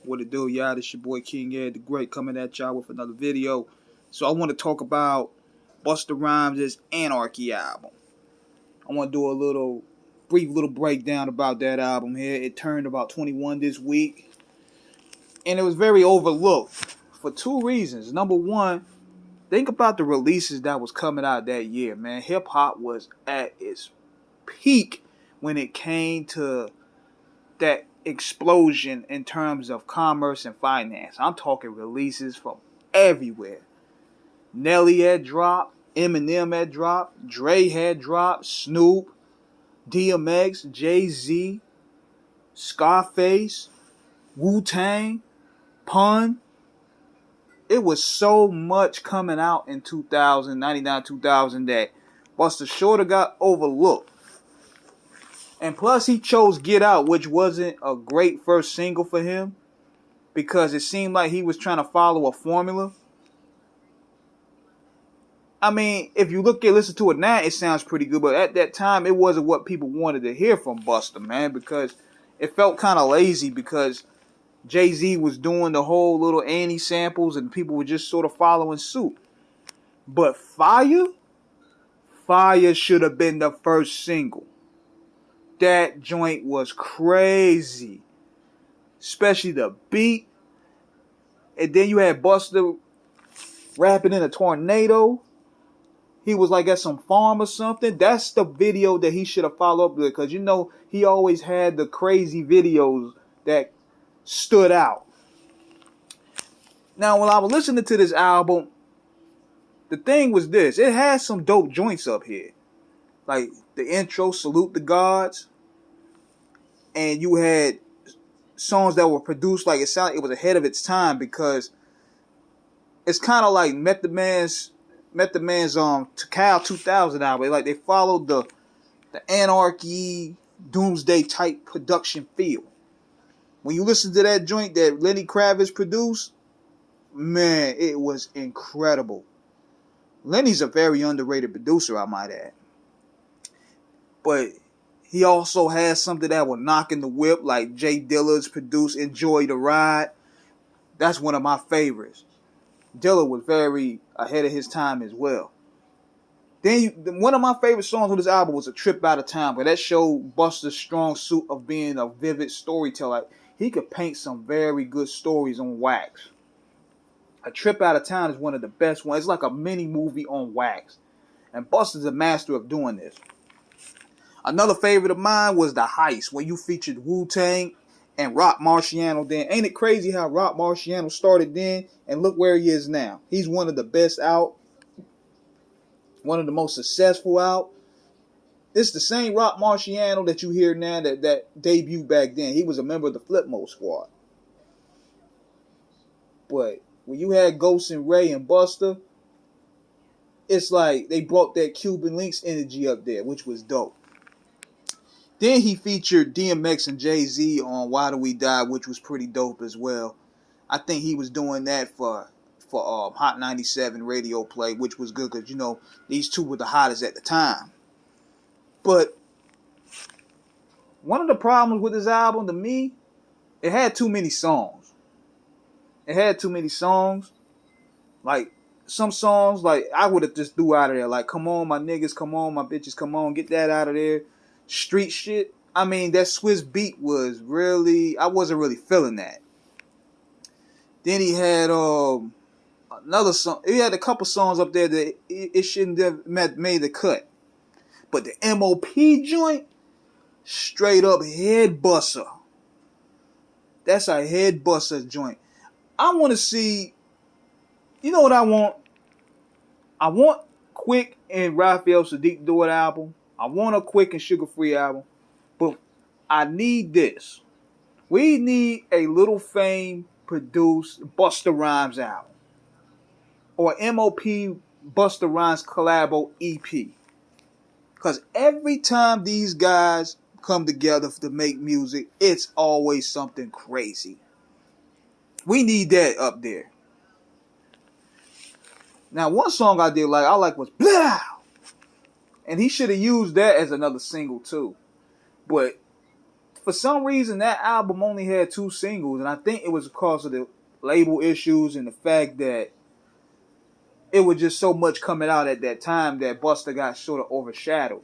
What it do, y'all? This your boy King Ed the Great coming at y'all with another video. So I want to talk about Busta Rhymes' Anarchy album. I want to do a brief little breakdown about that album here. It turned about 21 this week. And it was very overlooked for two reasons. Number one, think about the releases that was coming out that year, man. Hip hop was at its peak when it came to that explosion in terms of commerce and finance. I'm talking releases from everywhere. Nelly had dropped, Eminem had dropped, Dre had dropped, Snoop, DMX, Jay-Z, Scarface, Wu-Tang, Pun. It was so much coming out in 2000, 99, 2000 that Busta Shorter got overlooked. And plus he chose Get Out, which wasn't a great first single for him because it seemed like he was trying to follow a formula. I mean, if you listen to it now, it sounds pretty good. But at that time, it wasn't what people wanted to hear from Busta, man, because it felt kind of lazy because Jay-Z was doing the whole little Annie samples and people were just sort of following suit. But Fire should have been the first single. That joint was crazy. Especially the beat. And then you had Busta rapping in a tornado. He was like at some farm or something. That's the video that he should have followed up with. Because, you know, he always had the crazy videos that stood out. Now, when I was listening to this album, the thing was this. It had some dope joints up here. Like the intro, Salute the Gods. And you had songs that were produced like it sounded like it was ahead of its time because it's kind of like Method Man's Cal 2000 album. Like they followed the Anarchy, Doomsday type production feel. When you listen to that joint that Lenny Kravitz produced, man, it was incredible. Lenny's a very underrated producer, I might add. But he also has something that will knock in the whip, like Jay Dilla's produced Enjoy the Ride. That's one of my favorites. Dilla was very ahead of his time as well. Then one of my favorite songs on this album was A Trip Out of Town, but that showed Busta's strong suit of being a vivid storyteller. He could paint some very good stories on wax. A Trip Out of Town is one of the best ones. It's like a mini movie on wax. And Busta's a master of doing this. Another favorite of mine was The Heist, where you featured Wu-Tang and Rock Marciano then. Ain't it crazy how Rock Marciano started then and look where he is now? He's one of the best out, one of the most successful out. It's the same Rock Marciano that you hear now that debuted back then. He was a member of the Flip Mode Squad. But when you had Ghost and Ray and Busta, it's like they brought that Cuban Links energy up there, which was dope. Then he featured DMX and Jay-Z on Why Do We Die, which was pretty dope as well. I think he was doing that for Hot 97 radio play, which was good because, you know, these two were the hottest at the time. But one of the problems with this album, to me, it had too many songs. Like, some songs, like, I would have just threw out of there. Like, come on, my niggas, come on, my bitches, come on, get that out of there. Street shit. I mean, that Swiss beat was really, I wasn't really feeling that. Then he had another song. He had a couple songs up there that it shouldn't have made the cut. But the M.O.P. joint, straight up head buster. That's a head buster joint. I want to see, you know what I want? I want Quick and Raphael Sadiq do an album. I want a Quick and Sugar Free album. But I need this. We need a Little Fame produced Busta Rhymes album. Or M.O.P. Busta Rhymes collabo EP. Because every time these guys come together to make music, it's always something crazy. We need that up there. Now, one song I like was Blah! And he should have used that as another single too. But for some reason that album only had 2 singles, and I think it was because of the label issues and the fact that it was just so much coming out at that time that Busta got sort of overshadowed.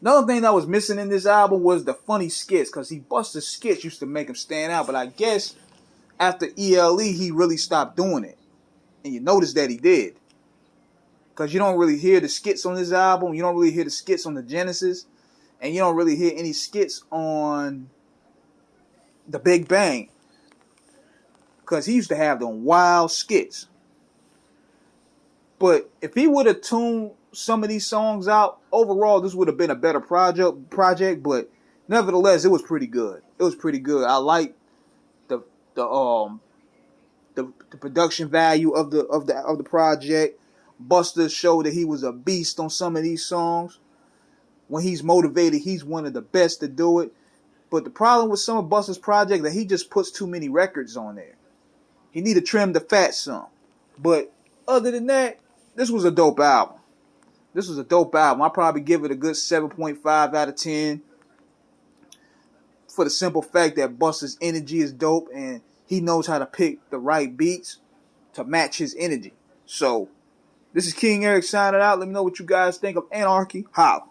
Another thing that was missing in this album was the funny skits, because Busta's skits used to make him stand out, but I guess after ELE he really stopped doing it. And you notice that he did. Because you don't really hear the skits on this album, you don't really hear the skits on the Genesis, and you don't really hear any skits on the Big Bang. Because he used to have them wild skits. But if he would have tuned some of these songs out, overall this would have been a better project. But nevertheless, it was pretty good. It was pretty good. I like the production value of the project. Busta showed that he was a beast on some of these songs. When he's motivated, he's one of the best to do it. But the problem with some of Busta's project that he just puts too many records on there. He need to trim the fat some. But other than that, this was a dope album. This was a dope album. I'll probably give it a good 7.5 out of 10. For the simple fact that Busta's energy is dope and he knows how to pick the right beats to match his energy. So, this is King Eric signing out. Let me know what you guys think of Anarchy. Holla.